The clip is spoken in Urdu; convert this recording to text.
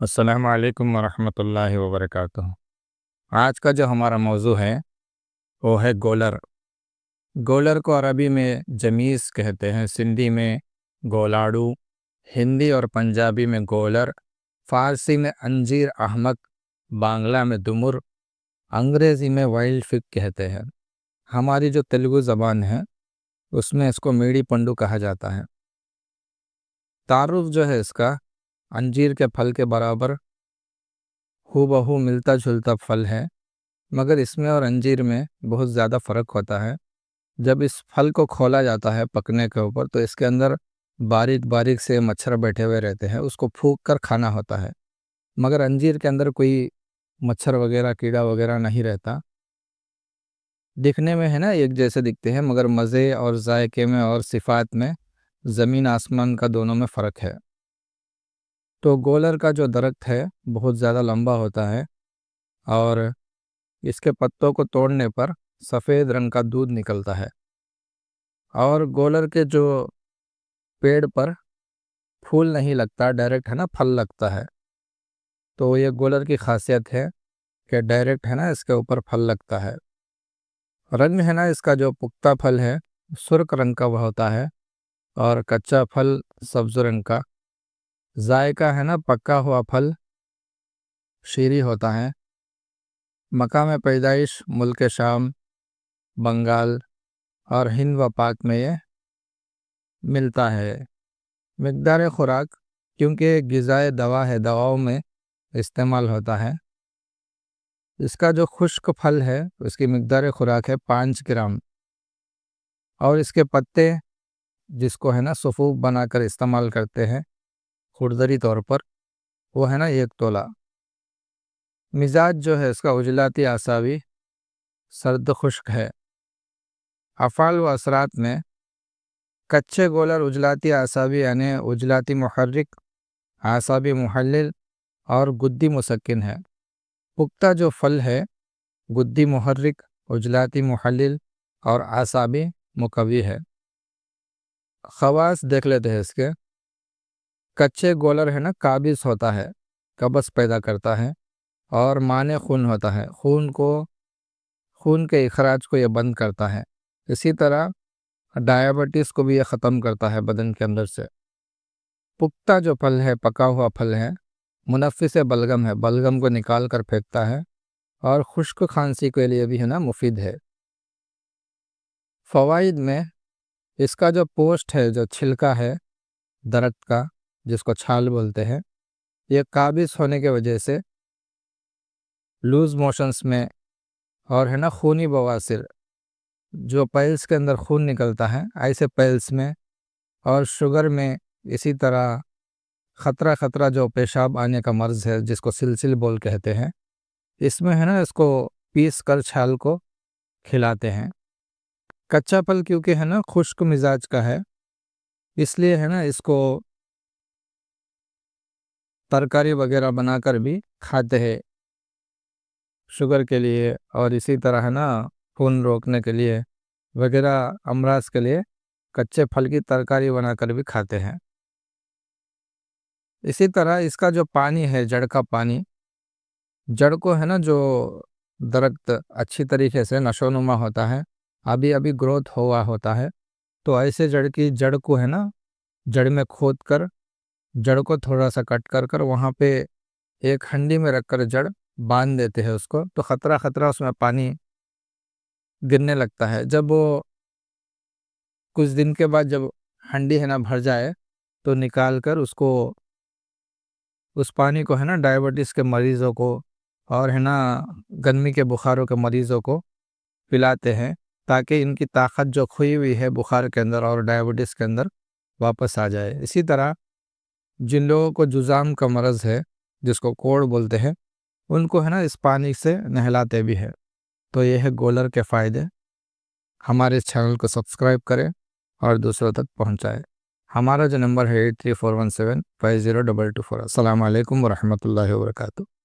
السلام علیکم ورحمۃ اللہ وبرکاتہ۔ آج کا جو ہمارا موضوع ہے وہ ہے گولر۔ گولر کو عربی میں جمیس کہتے ہیں، سندھی میں گولاڑو، ہندی اور پنجابی میں گولر، فارسی میں انجیر احمق، بانگلہ میں دمر، انگریزی میں وائلڈ فگ کہتے ہیں۔ ہماری جو تیلگو زبان ہے اس میں اس کو میڑی پنڈو کہا جاتا ہے۔ تعارف جو ہے اس کا، انجیر کے پھل کے برابر ہو بہو ملتا جلتا پھل ہے، مگر اس میں اور انجیر میں بہت زیادہ فرق ہوتا ہے۔ جب اس پھل کو کھولا جاتا ہے پکنے کے اوپر تو اس کے اندر باریک باریک سے مچھر بیٹھے ہوئے رہتے ہیں، اس کو پھونک کر کھانا ہوتا ہے، مگر انجیر کے اندر کوئی مچھر وغیرہ کیڑا وغیرہ نہیں رہتا۔ دکھنے میں ہے نا ایک جیسے دکھتے ہیں، مگر مزے اور ذائقے میں اور صفات میں زمین آسمان کا دونوں میں فرق ہے۔ تو گولر کا جو درخت ہے بہت زیادہ لمبا ہوتا ہے اور اس کے پتوں کو توڑنے پر سفید رنگ کا دودھ نکلتا ہے، اور گولر کے جو پیڑ پر پھول نہیں لگتا، ڈائریکٹ ہے نا پھل لگتا ہے۔ تو یہ گولر کی خاصیت ہے کہ ڈائریکٹ ہے نا اس کے اوپر پھل لگتا ہے۔ رنگ ہے نا اس کا جو پختہ پھل ہے سرخ رنگ کا وہ ہوتا ہے، اور کچا پھل سبز رنگ کا۔ ذائقہ ہے نا پکا ہوا پھل شیریں ہوتا ہے۔ مقام پیدائش ملک شام، بنگال اور ہند و پاک میں یہ ملتا ہے۔ مقدار خوراک، کیونکہ غذائے دوا ہے، دواؤں میں استعمال ہوتا ہے۔ اس کا جو خشک پھل ہے اس کی مقدار خوراک ہے 5 گرام، اور اس کے پتے جس کو ہے نا سفوف بنا کر استعمال کرتے ہیں خوردری طور پر، وہ ہے نا 1 تولہ۔ مزاج جو ہے اس کا عجلاتی اعصابی سرد خشک ہے۔ افعال و اثرات میں کچے گولر عجلاتی اعصابی یعنی عجلاتی محرک، اعصابی محلل اور گدی مسکن ہے۔ پختہ جو پھل ہے گدی محرک، عجلاتی محلل اور اعصابی مقوی ہے۔ خواص دیکھ لیتے ہیں اس کے۔ کچے گولر ہے نا قابض ہوتا ہے، قبض پیدا کرتا ہے، اور مانع خون ہوتا ہے، خون کے اخراج کو یہ بند کرتا ہے۔ اسی طرح ڈائیبٹیز کو بھی یہ ختم کرتا ہے بدن کے اندر سے۔ پختہ جو پھل ہے، پکا ہوا پھل ہے، منفس بلغم ہے، بلغم کو نکال کر پھینکتا ہے، اور خشک کھانسی کے لیے بھی ہے نا مفید ہے۔ فوائد میں اس کا جو پوسٹ ہے، جو چھلکا ہے درخت کا جس کو چھال بولتے ہیں، یہ قابض ہونے کی وجہ سے لوز موشنز میں اور ہے نا خونی بواسیر، جو پیلس کے اندر خون نکلتا ہے ایسے پیلس میں، اور شوگر میں، اسی طرح خطرہ جو پیشاب آنے کا مرض ہے جس کو سلسل بول کہتے ہیں، اس میں ہے نا اس کو پیس کر چھال کو کھلاتے ہیں۔ کچا پھل کیونکہ ہے نا خشک مزاج کا ہے، اس لیے ہے نا اس کو ترکاری وغیرہ بنا کر بھی کھاتے ہیں شوگر کے لیے، اور اسی طرح ہے نا خون روکنے کے لیے وغیرہ امراض کے لیے کچے پھل کی ترکاری بنا کر بھی کھاتے ہیں۔ اسی طرح اس کا جو پانی ہے، جڑ کا پانی، جڑ کو ہے نا جو درخت اچھی طریقے سے نشو نما ہوتا ہے، ابھی گروتھ ہوا ہوتا ہے، تو ایسے جڑ کو ہے نا جڑ میں کھود کر جڑ کو تھوڑا سا کٹ کر وہاں پہ ایک ہنڈی میں رکھ کر جڑ باندھ دیتے ہیں اس کو، تو خطرہ اس میں پانی گرنے لگتا ہے۔ جب وہ کچھ دن کے بعد جب ہنڈی ہے نا بھر جائے تو نکال کر اس پانی کو ہے نا ڈائیبٹیز کے مریضوں کو اور ہے نا گرمی کے بخاروں کے مریضوں کو پلاتے ہیں، تاکہ ان کی طاقت جو کھوئی ہوئی ہے بخار کے اندر اور ڈائیبٹیز کے اندر واپس آ جائے۔ اسی طرح جن لوگوں کو جذام کا مرض ہے جس کو کوڑ بولتے ہیں، ان کو ہے نا اس پانی سے نہلاتے بھی ہے۔ تو یہ ہے گولر کے فائدے۔ ہمارے اس چینل کو سبسکرائب کریں اور دوسروں تک پہنچائیں۔ ہمارا جو نمبر ہے 8341750224۔ السلام علیکم ورحمۃ اللہ وبرکاتہ۔